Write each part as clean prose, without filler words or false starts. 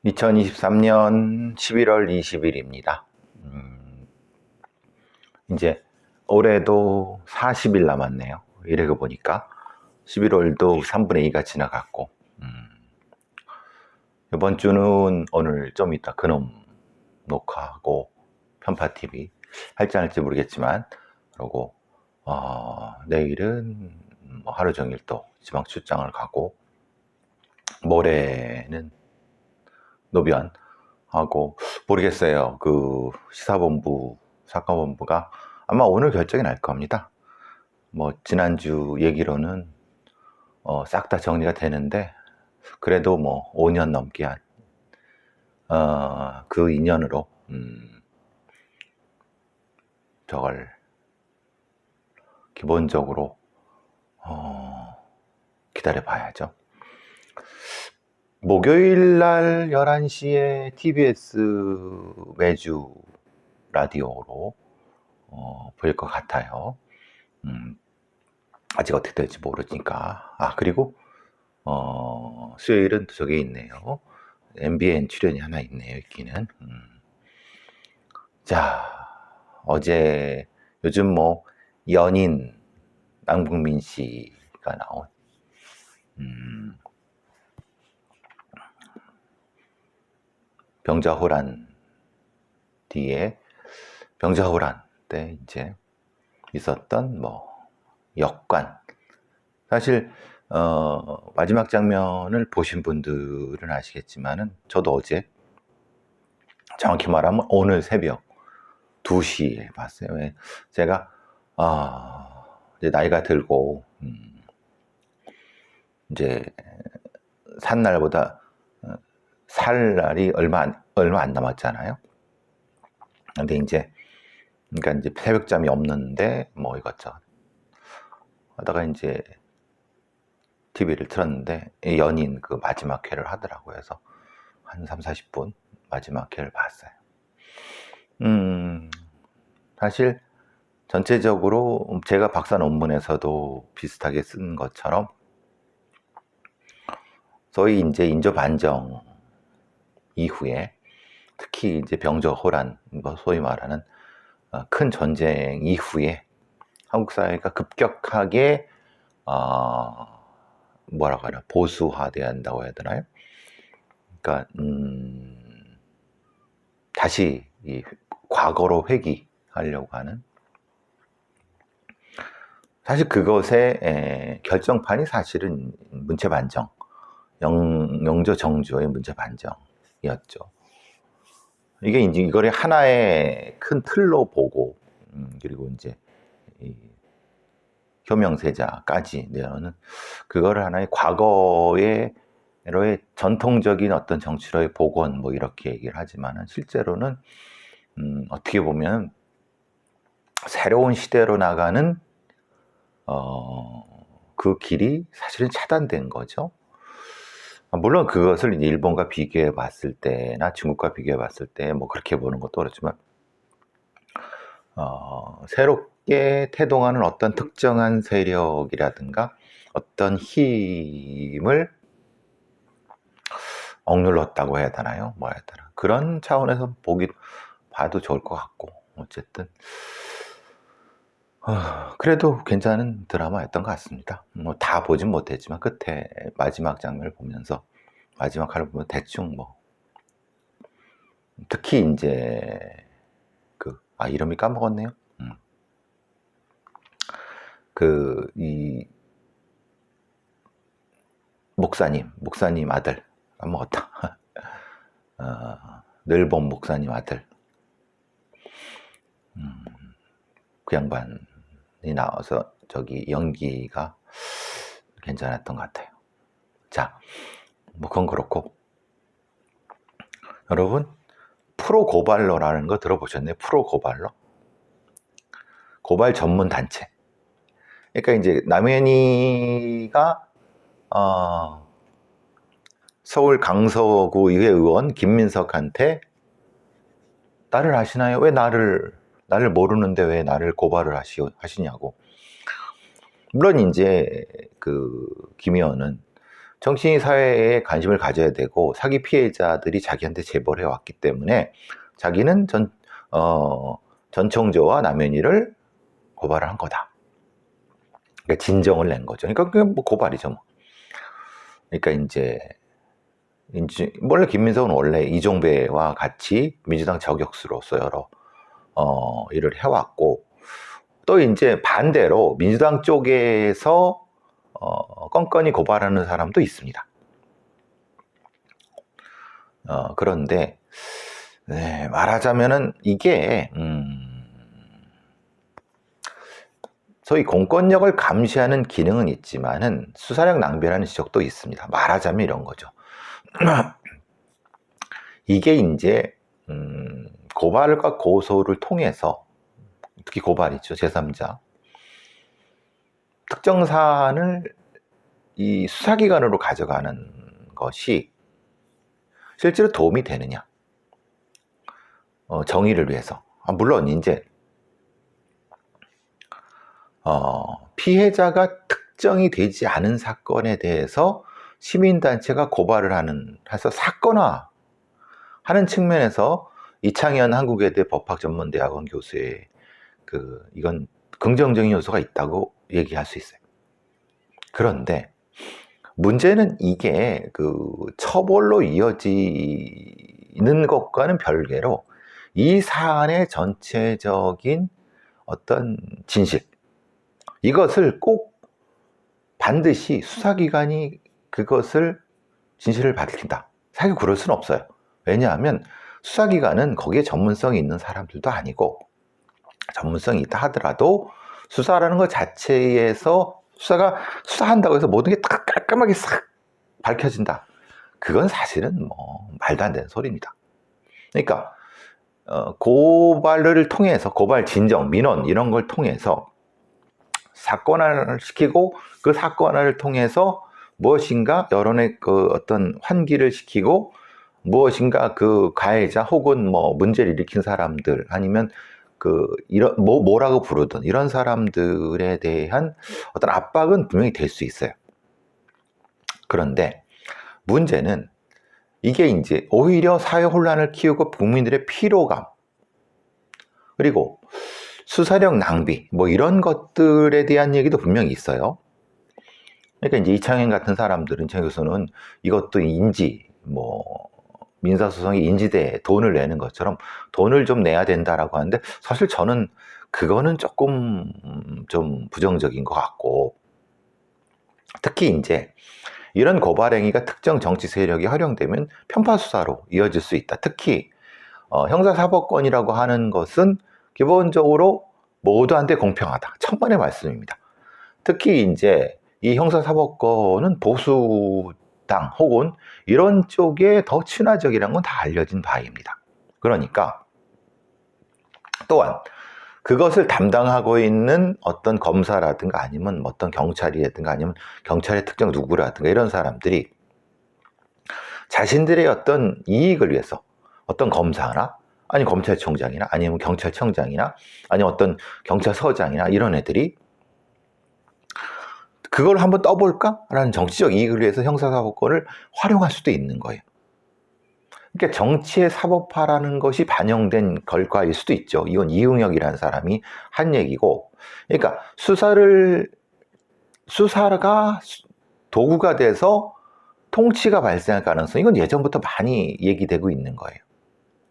2023년 11월 20일입니다. 이제 올해도 40일 남았네요. 이러고 보니까 11월도 3분의 2가 지나갔고, 이번 주는 오늘 좀 이따 그놈 녹화하고 편파TV 할지 안 할지 모르겠지만, 그러고 내일은 뭐 하루 종일 또 지방 출장을 가고, 모레는 노변 하고, 모르겠어요. 그 시사본부 사건본부가 아마 오늘 결정이 날 겁니다. 뭐 지난주 얘기로는 싹 다 정리가 되는데, 그래도 뭐 5년 넘게 한 그 인연으로 저걸 기본적으로 기다려 봐야죠. 목요일 날 11시에 TBS 매주 라디오로 보일 것 같아요. 아직 어떻게 될지 모르니까. 그리고 수요일은 또 저게 있네요. MBN 출연이 하나 있네요. 있기는. 자, 어제 요즘 뭐 연인 남궁민 씨가 나온 병자호란 뒤에 병자호란 때 이제 있었던 뭐 역관, 사실 마지막 장면을 보신 분들은 아시겠지만은 저도 어제, 정확히 말하면 오늘 새벽 2시에 봤어요. 제가 이제 나이가 들고 이제 산 날보다 살 날이 얼마 안 남았잖아요. 근데 이제 그러니까 이제 새벽잠이 없는데 뭐 이것저것 하다가 이제 TV를 틀었는데 연인 그 마지막 회를 하더라고요. 그래서 한 30-40분 마지막 회를 봤어요. 사실 전체적으로 제가 박사 논문에서도 비슷하게 쓴 것처럼 소위 이제 인조 반정 이후에, 특히 이제 병자호란, 뭐 소위 말하는 큰 전쟁 이후에 한국 사회가 급격하게 뭐라고 하나, 보수화돼야 한다고 해야 되나요? 그러니까 다시 이 과거로 회귀하려고 하는, 사실 그것의 결정판이 사실은 문체반정, 영조 정조의 문체반정이었죠. 이게 이제 이거를 하나의 큰 틀로 보고, 그리고 이제 이 효명세자까지 내어는 그거를 하나의 과거의 전통적인 어떤 정치로의 복원, 뭐 이렇게 얘기를 하지만은 실제로는 어떻게 보면 새로운 시대로 나가는 그 길이 사실은 차단된 거죠. 물론 그것을 이제 일본과 비교해 봤을 때나 중국과 비교해 봤을 때 뭐 그렇게 보는 것도 그렇지만, 새롭게 태동하는 어떤 특정한 세력이라든가 어떤 힘을 억눌렀다고 해야 되나요? 뭐 해야 되나, 그런 차원에서 봐도 좋을 것 같고, 어쨌든 그래도 괜찮은 드라마였던 것 같습니다. 뭐 다 보진 못했지만 끝에 마지막 장면을 보면서, 마지막 화를 보면 대충 뭐, 특히 이제 이름이 까먹었네요. 이 목사님 아들 까먹었다. 늘봄 목사님 아들, 그 양반이 나와서 저기 연기가 괜찮았던 것 같아요. 자, 뭐 그건 그렇고, 여러분 프로고발로라는 거 들어보셨나요? 프로고발로, 고발 전문 단체. 그러니까 이제 남현이가 서울 강서구 의회 의원 김민석한테 나를 아시나요? 왜 나를 모르는데 왜 나를 고발을 하시냐고. 물론 이제 그 김 의원은 정치인이 사회에 관심을 가져야 되고 사기 피해자들이 자기한테 제보를 해왔기 때문에 자기는 전청조와 남현희를 고발을 한 거다. 그러니까 진정을 낸 거죠. 그러니까 그게 뭐 고발이죠. 뭐. 그러니까 이제 원래 김민석은 원래 이종배와 같이 민주당 저격수로서 여러 일을 해왔고, 또 이제 반대로 민주당 쪽에서 건건이 고발하는 사람도 있습니다. 그런데 네, 말하자면은 이게 소위 공권력을 감시하는 기능은 있지만은 수사력 낭비라는 지적도 있습니다. 말하자면 이런 거죠. 이게 이제 고발과 고소를 통해서, 특히 고발이죠, 제3자 특정 사안을 이 수사기관으로 가져가는 것이 실제로 도움이 되느냐, 정의를 위해서. 물론 이제 피해자가 특정이 되지 않은 사건에 대해서 시민단체가 고발을 해서 사건화 하는 측면에서 이창현 한국외대 법학전문대학원 교수의 이건 긍정적인 요소가 있다고 얘기할 수 있어요. 그런데 문제는 이게 처벌로 이어지는 것과는 별개로 이 사안의 전체적인 어떤 진실, 이것을 꼭 반드시 수사기관이 그것을 진실을 밝힌다. 사실 그럴 수는 없어요. 왜냐하면 수사기관은 거기에 전문성이 있는 사람들도 아니고, 전문성이 있다 하더라도 수사라는 것 자체에서 수사한다고 해서 모든 게 딱 깔끔하게 싹 밝혀진다. 그건 사실은 뭐 말도 안 되는 소리입니다. 그러니까 고발을 통해서, 고발 진정, 민원 이런 걸 통해서 사건화를 시키고, 그 사건화를 통해서 무엇인가 여론의 어떤 환기를 시키고, 무엇인가 가해자 혹은 뭐 문제를 일으킨 사람들, 아니면 뭐라고 부르든 이런 사람들에 대한 어떤 압박은 분명히 될 수 있어요. 그런데 문제는 이게 이제 오히려 사회 혼란을 키우고 국민들의 피로감, 그리고 수사력 낭비, 뭐 이런 것들에 대한 얘기도 분명히 있어요. 그러니까 이제 이창현 같은 사람들은, 이창현 교수는 이것도 민사소송이 인지대에 돈을 내는 것처럼 돈을 좀 내야 된다라고 하는데, 사실 저는 그거는 조금 좀 부정적인 것 같고, 특히 이제 이런 고발 행위가 특정 정치 세력이 활용되면 편파 수사로 이어질 수 있다. 특히 형사사법권이라고 하는 것은 기본적으로 모두한테 공평하다. 천만의 말씀입니다. 특히 이제 이 형사사법권은 보수당 혹은 이런 쪽에 더 친화적이라는 건 다 알려진 바입니다. 그러니까 또한 그것을 담당하고 있는 어떤 검사라든가 아니면 어떤 경찰이라든가 아니면 경찰의 특정 누구라든가 이런 사람들이 자신들의 어떤 이익을 위해서 어떤 검사나 아니 검찰총장이나 아니면 경찰청장이나 아니면 어떤 경찰서장이나 이런 애들이 그걸 한번 떠볼까? 라는 정치적 이익을 위해서 형사사법권을 활용할 수도 있는 거예요. 그러니까 정치의 사법화라는 것이 반영된 결과일 수도 있죠. 이건 이응혁이라는 사람이 한 얘기고, 그러니까 수사가 도구가 돼서 통치가 발생할 가능성, 이건 예전부터 많이 얘기되고 있는 거예요.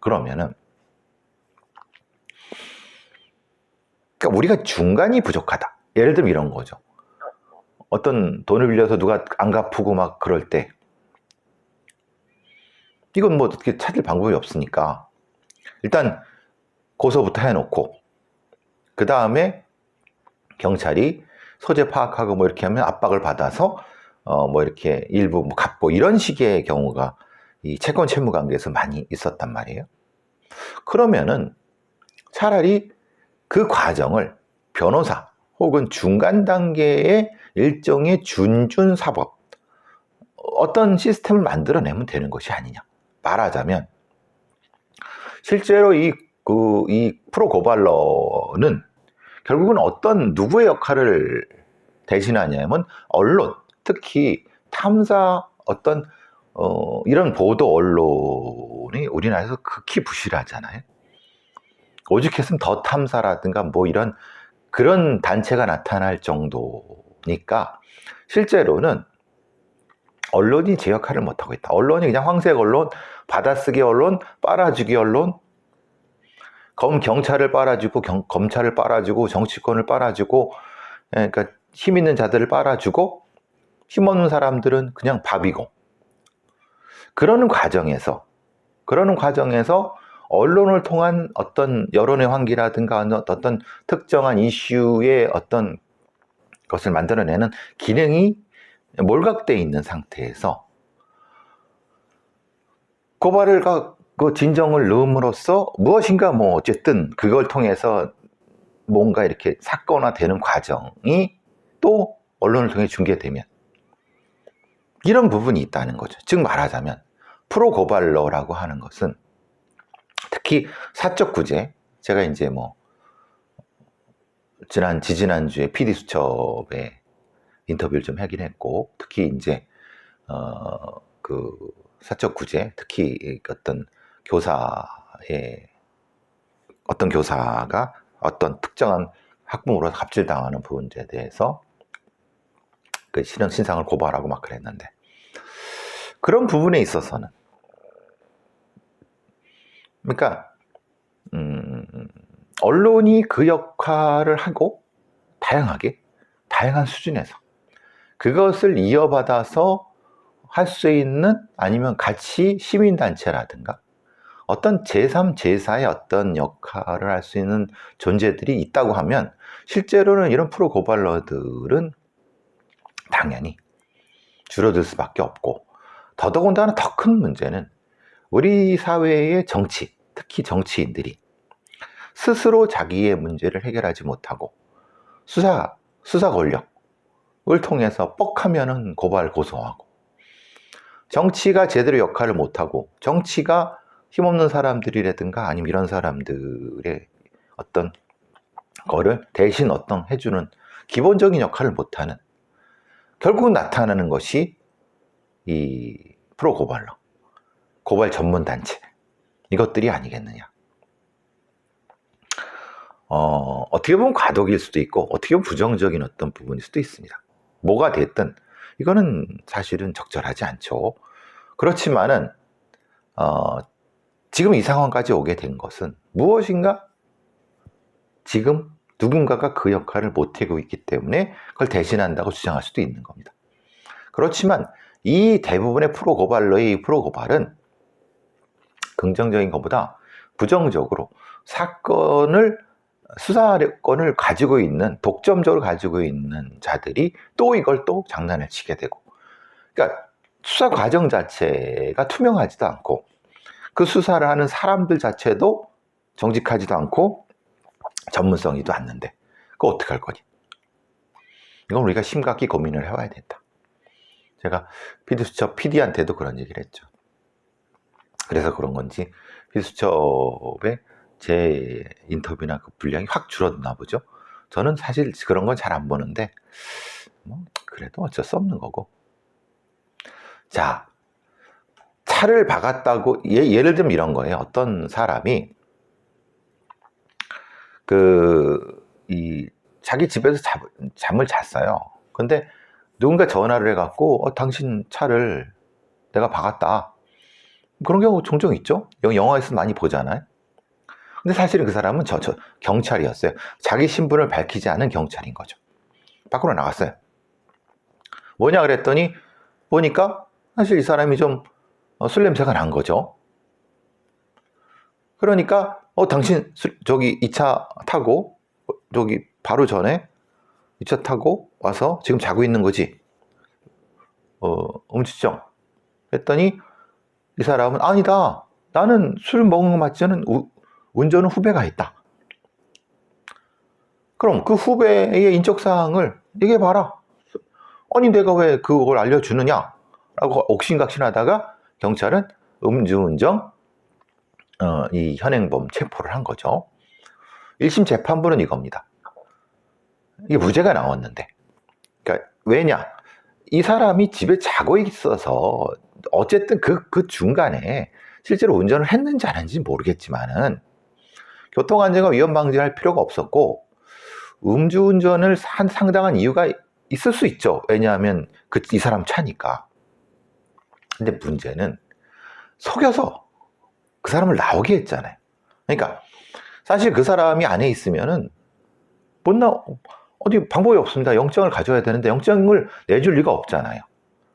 그러면은 그러니까 우리가 중간이 부족하다. 예를 들면 이런 거죠. 어떤 돈을 빌려서 누가 안 갚고 막 그럴 때, 이건 뭐 어떻게 찾을 방법이 없으니까 일단 고소부터 해놓고, 그 다음에 경찰이 소재 파악하고 뭐 이렇게 하면 압박을 받아서 뭐 이렇게 일부 뭐 갚고, 이런 식의 경우가 이 채권 채무 관계에서 많이 있었단 말이에요. 그러면은 차라리 그 과정을 변호사 혹은 중간 단계의 일종의 준준사법, 어떤 시스템을 만들어내면 되는 것이 아니냐. 말하자면 실제로 이 프로 고발러는 결국은 누구의 역할을 대신하냐면 언론, 특히 탐사 어떤 이런 보도 언론이 우리나라에서 극히 부실하잖아요. 오죽했으면 더 탐사라든가 뭐 이런 그런 단체가 나타날 정도니까 실제로는 언론이 제 역할을 못하고 있다. 언론이 그냥 황색 언론, 받아쓰기 언론, 빨아주기 언론, 경찰을 빨아주고 검찰을 빨아주고 정치권을 빨아주고, 그러니까 힘 있는 자들을 빨아주고 힘없는 사람들은 그냥 밥이고, 그러는 과정에서 언론을 통한 어떤 여론의 환기라든가 어떤 특정한 이슈의 어떤 것을 만들어내는 기능이 몰각되어 있는 상태에서 고발을 그 진정을 넣음으로써 무엇인가 뭐 어쨌든 그걸 통해서 뭔가 이렇게 사건화되는 과정이 또 언론을 통해 중계되면 이런 부분이 있다는 거죠. 즉 말하자면 프로 고발러라고 하는 것은 특히 사적 구제, 제가 이제 뭐 지지난주에 PD수첩에 인터뷰를 좀 하긴 했고, 특히 이제 그 사적 구제, 특히 어떤 교사가 어떤 특정한 학부모로 갑질당하는 부분에 대해서 그 신상을 고발하고 막 그랬는데, 그런 부분에 있어서는 그러니까 언론이 그 역할을 하고 다양한 수준에서 그것을 이어받아서 할 수 있는, 아니면 같이 시민단체라든가 어떤 제3, 제4의 어떤 역할을 할 수 있는 존재들이 있다고 하면 실제로는 이런 프로 고발러들은 당연히 줄어들 수밖에 없고, 더더군다나 더 큰 문제는 우리 사회의 정치, 특히 정치인들이 스스로 자기의 문제를 해결하지 못하고 수사 권력을 통해서 뻑하면은 고발 고소하고, 정치가 제대로 역할을 못하고 정치가 힘없는 사람들이라든가 아니면 이런 사람들의 어떤 거를 대신 해주는 기본적인 역할을 못하는, 결국 나타나는 것이 이 프로 고발러, 고발 전문 단체, 이것들이 아니겠느냐. 어떻게 보면 과도기일 수도 있고 어떻게 보면 부정적인 어떤 부분일 수도 있습니다. 뭐가 됐든 이거는 사실은 적절하지 않죠. 그렇지만은 지금 이 상황까지 오게 된 것은 무엇인가 지금 누군가가 그 역할을 못하고 있기 때문에 그걸 대신한다고 주장할 수도 있는 겁니다. 그렇지만 이 대부분의 프로 고발러의 프로 고발은 긍정적인 것보다 부정적으로 수사권을 가지고 있는, 독점적으로 가지고 있는 자들이 또 이걸 또 장난을 치게 되고, 그러니까 수사 과정 자체가 투명하지도 않고 그 수사를 하는 사람들 자체도 정직하지도 않고 전문성이도 않는데 그거 어떡할 거니? 이건 우리가 심각히 고민을 해봐야 된다. 제가 PD수첩 PD한테도 그런 얘기를 했죠. 그래서 그런 건지 PD수첩에 제 인터뷰나 그 분량이 확 줄어드나 보죠. 저는 사실 그런 건 잘 안 보는데 뭐 그래도 어쩔 수 없는 거고. 자, 차를 박았다고, 예를 들면 이런 거예요. 어떤 사람이 자기 집에서 잠을 잤어요. 근데 누군가 전화를 해갖고 당신 차를 내가 박았다. 그런 경우 종종 있죠. 영화에서 많이 보잖아요. 근데 사실은 그 사람은 경찰이었어요. 자기 신분을 밝히지 않은 경찰인 거죠. 밖으로 나갔어요. 뭐냐 그랬더니 보니까 사실 이 사람이 좀 술 냄새가 난 거죠. 그러니까 당신 저기 2차 타고 저기 바로 전에 2차 타고 와서 지금 자고 있는 거지? 음주정. 그랬더니 이 사람은 아니다. 나는 술 먹은 거 맞지는 운전은 후배가 했다. 그럼 그 후배의 인적사항을 얘기해봐라. 아니 내가 왜 그걸 알려주느냐? 라고 옥신각신하다가 경찰은 음주운전 이 현행범 체포를 한 거죠. 1심 재판부는 이겁니다. 이게 무죄가 나왔는데, 그러니까 왜냐? 이 사람이 집에 자고 있어서 어쨌든 그 중간에 실제로 운전을 했는지 안 했는지 모르겠지만은 교통안전과 위험 방지를 할 필요가 없었고 음주운전을 한 상당한 이유가 있을 수 있죠. 왜냐하면 이 사람 차니까. 근데 문제는 속여서 그 사람을 나오게 했잖아요. 그러니까 사실 그 사람이 안에 있으면은 어디 방법이 없습니다. 영장을 가져야 되는데 영장을 내줄 리가 없잖아요.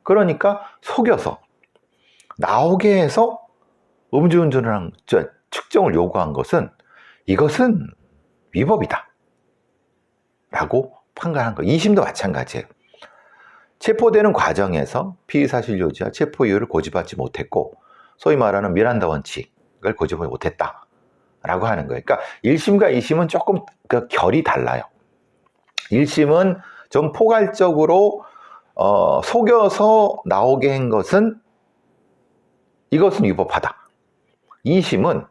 그러니까 속여서 나오게 해서 음주운전을 측정을 요구한 것은 이것은 위법이다 라고 판단한 거예요. 2심도 마찬가지예요. 체포되는 과정에서 피의사실 요지와 체포 이유를 고집하지 못했고 소위 말하는 미란다 원칙을 고집하지 못했다 라고 하는 거예요. 그러니까 1심과 2심은 조금 그 결이 달라요. 1심은 좀 포괄적으로 속여서 나오게 한 것은 이것은 위법하다. 2심은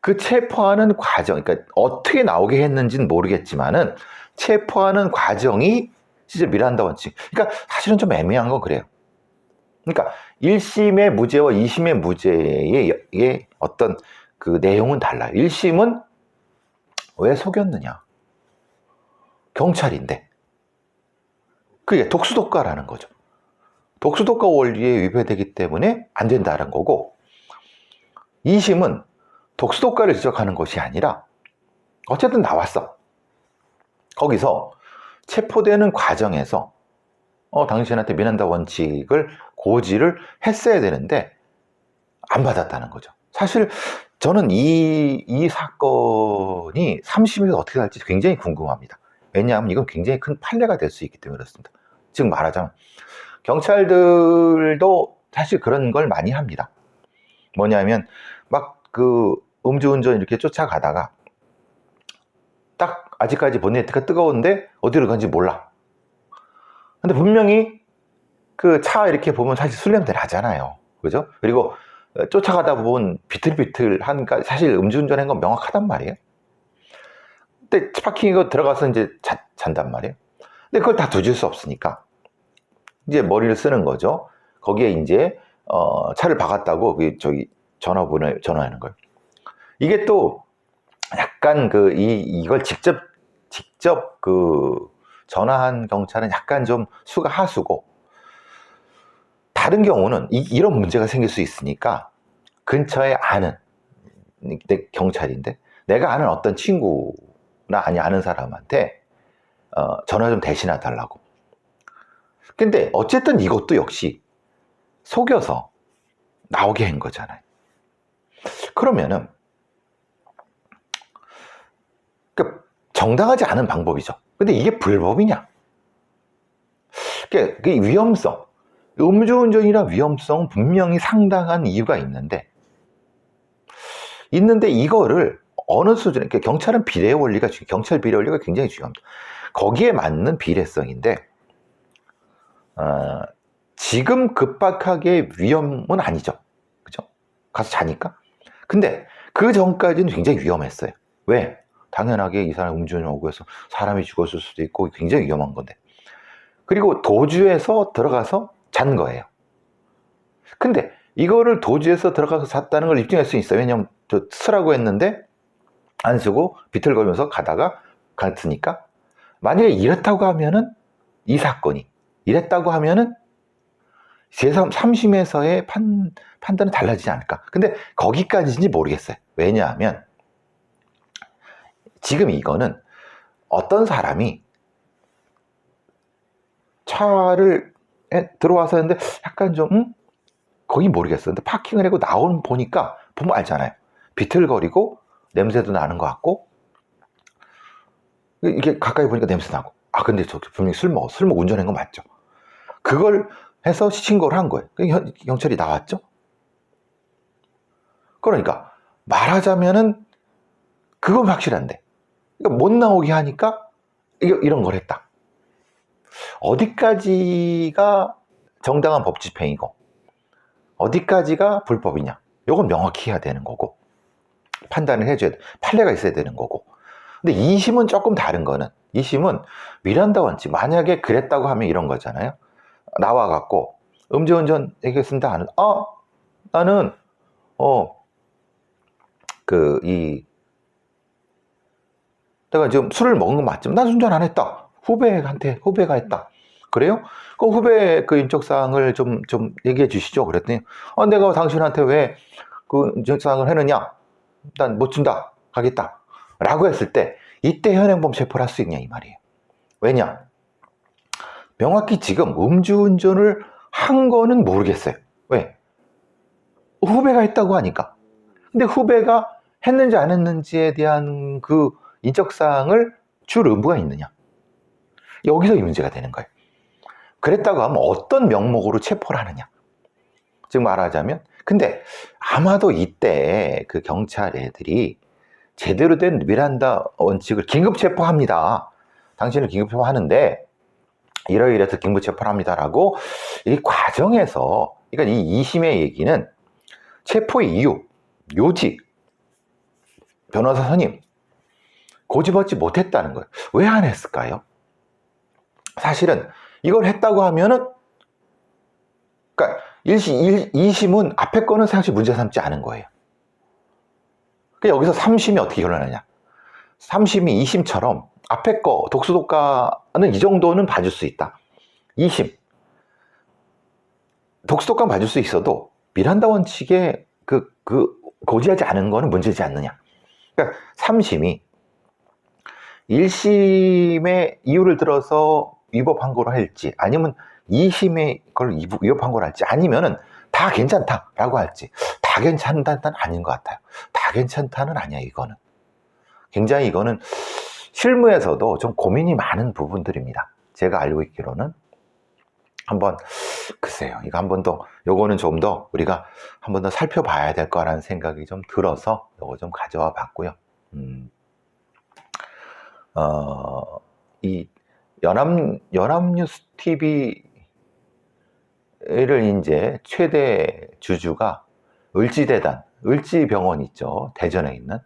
그 체포하는 과정, 그러니까 어떻게 나오게 했는지는 모르겠지만은 체포하는 과정이 진짜 미란다 원칙. 그러니까 사실은 좀 애매한 건 그래요. 그러니까 1심의 무죄와 2심의 무죄의 어떤 그 내용은 달라요. 1심은 왜 속였느냐? 경찰인데. 그게 독수독가라는 거죠. 독수독가 원리에 위배되기 때문에 안 된다는 거고 2심은 독수독가를 지적하는 것이 아니라 어쨌든 나왔어. 거기서 체포되는 과정에서 당신한테 미란다 원칙을 고지를 했어야 되는데 안 받았다는 거죠. 사실 저는 이 사건이 3심에서 어떻게 될지 굉장히 궁금합니다. 왜냐하면 이건 굉장히 큰 판례가 될 수 있기 때문에 그렇습니다. 즉 말하자면 경찰들도 사실 그런 걸 많이 합니다. 뭐냐면 막 그 음주운전 이렇게 쫓아가다가 딱 아직까지 본네트가 뜨거운데 어디로 간지 몰라. 근데 분명히 그 차 이렇게 보면 사실 술 냄새 나잖아요. 그죠? 그리고 쫓아가다 보면 비틀비틀하니까 사실 음주운전한 건 명확하단 말이에요. 근데 파킹에 들어가서 이제 잔단 말이에요. 근데 그걸 다 두줄 수 없으니까 이제 머리를 쓰는 거죠. 거기에 이제 차를 박았다고 저기 전화하는 거예요. 이게 또 약간 이걸 직접 전화한 경찰은 약간 좀 수가 하수고 다른 경우는 이런 문제가 생길 수 있으니까 근처에 아는 경찰인데 내가 아는 어떤 친구나 아는 사람한테 전화 좀 대신해 달라고. 근데 어쨌든 이것도 역시 속여서 나오게 한 거잖아요. 그러면은 정당하지 않은 방법이죠. 근데 이게 불법이냐? 그게 위험성, 음주운전이라 위험성 분명히 상당한 이유가 있는데 이거를 어느 수준에 경찰은 비례 원리가 경찰 비례 원리가 굉장히 중요합니다. 거기에 맞는 비례성인데 지금 급박하게 위험은 아니죠. 그죠? 가서 자니까. 근데 그 전까지는 굉장히 위험했어요. 왜? 당연하게 이 사람 음주운전하고 해서 사람이 죽었을 수도 있고 굉장히 위험한 건데. 그리고 도주해서 들어가서 잔 거예요. 근데 이거를 도주해서 들어가서 잤다는 걸 입증할 수 있어요. 왜냐면 저 쓰라고 했는데 안 쓰고 비틀거리면서 가다가 갔으니까. 만약에 이랬다고 하면은 이 사건이 이랬다고 하면은 제3, 3심에서의 판단은 달라지지 않을까. 근데 거기까지인지 모르겠어요. 왜냐하면 지금 이거는 어떤 사람이 차를 들어와서 했는데 약간 좀 거기 모르겠어요. 근데 파킹을 하고 보면 알잖아요. 비틀거리고 냄새도 나는 것 같고 이게 가까이 보니까 냄새 나고 근데 저 분명히 술 먹고 운전한 거 맞죠? 그걸 해서 신고를 한 거예요. 경찰이 나왔죠? 그러니까 말하자면은 그건 확실한데 그러니까 못 나오게 하니까 이런 걸 했다. 어디까지가 정당한 법 집행이고 어디까지가 불법이냐 이건 명확히 해야 되는 거고 판단을 해줘야 돼. 판례가 있어야 되는 거고. 근데 2심은 조금 다른 거는 2심은 미란다 원칙 만약에 그랬다고 하면 이런 거잖아요. 나와갖고 음주운전 얘기했습니다. 나는 내가 지금 술을 먹은 건 맞지만 난 운전 안 했다. 후배가 했다. 그래요? 그 후배 그 인적사항을 좀 얘기해 주시죠. 그랬더니 내가 당신한테 왜 그 인적사항을 했느냐? 난 못 준다. 가겠다. 라고 했을 때 이때 현행범 체포를 할 수 있냐 이 말이에요. 왜냐? 명확히 지금 음주운전을 한 거는 모르겠어요. 왜? 후배가 했다고 하니까. 근데 후배가 했는지 안 했는지에 대한 그 인적사항을 줄 의무가 있느냐? 여기서 이 문제가 되는 거예요. 그랬다고 하면 어떤 명목으로 체포를 하느냐? 즉 말하자면, 근데 아마도 이때 그 경찰 애들이 제대로 된 미란다 원칙을 긴급 체포합니다. 당신을 긴급 체포하는데 이러이러해서 긴급 체포를 합니다라고 이 과정에서, 그러니까 이 2심의 얘기는 체포의 이유, 요지, 변호사 선임 고집하지 못했다는 거예요. 왜 안 했을까요? 사실은 이걸 했다고 하면은, 그러니까 2심은 앞에 거는 사실 문제 삼지 않은 거예요. 그러니까 여기서 3심이 어떻게 결론하냐? 3심이 2심처럼 앞에 거 독수독가는 이 정도는 봐줄 수 있다. 2심 독수독가 봐줄 수 있어도 미란다 원칙에 고지하지 않은 거는 문제지 않느냐. 그러니까 3심이 1심의 이유를 들어서 위법한 거로 할지, 아니면 2심의 걸 위법한 거로 할지, 아니면은 다 괜찮다라고 할지. 다 괜찮다는 아닌 것 같아요. 다 괜찮다는 아니야. 이거는 굉장히, 이거는 실무에서도 좀 고민이 많은 부분들입니다. 제가 알고 있기로는. 한번, 글쎄요, 이거 한 번 더, 요거는 좀 더 우리가 한 번 더 살펴봐야 될 거라는 생각이 좀 들어서 요거 좀 가져와 봤고요. 이 연합뉴스 TV를 이제 최대 주주가 을지병원 있죠. 대전에 있는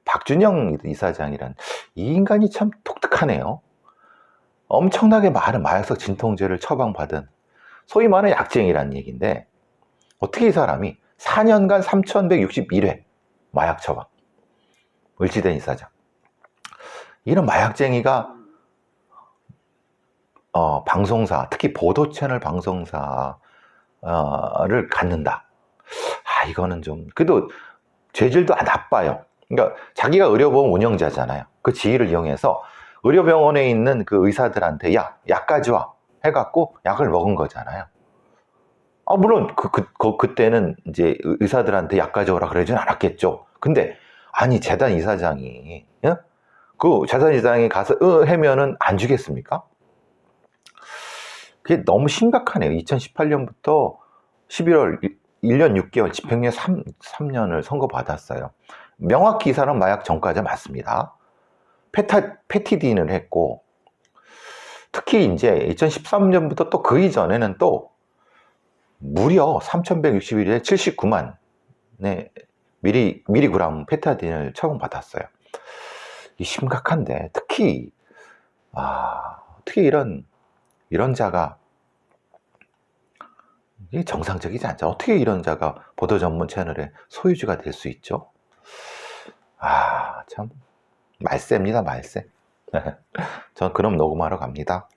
박준영 이사장이란, 이 인간이 참 독특하네요. 엄청나게 많은 마약성 진통제를 처방받은 소위 말하는 약쟁이라는 얘기인데, 어떻게 이 사람이 4년간 3,161회 마약 처방, 을지대 이사장, 이런 마약쟁이가 방송사, 특히 보도 채널 방송사를 갖는다. 이거는 좀, 그래도 죄질도 나빠요. 그러니까 자기가 의료보험 운영자잖아요. 그 지위를 이용해서 의료병원에 있는 그 의사들한테 약 가져와 해갖고 약을 먹은 거잖아요. 물론 그때는 이제 의사들한테 약 가져오라 그러진 않았겠죠. 근데 아니, 재단 이사장이 그 재단 이사장이 가서 하면은 안 주겠습니까? 그게 너무 심각하네요. 2018년부터 11월 1년 6개월 집행유예 3년을 선고받았어요. 명확히 이 사람 마약 전과자 맞습니다. 페티딘을 했고, 특히 이제 2013년부터 또 그 이전에는 또 무려 3,161일에 79만 미리그램 페타딘을 처방받았어요. 이 심각한데, 특히 이런 자가, 이게 정상적이지 않죠. 어떻게 이런 자가 보도 전문 채널의 소유주가 될 수 있죠? 참 말세입니다, 말세. 전 그럼 녹음하러 갑니다.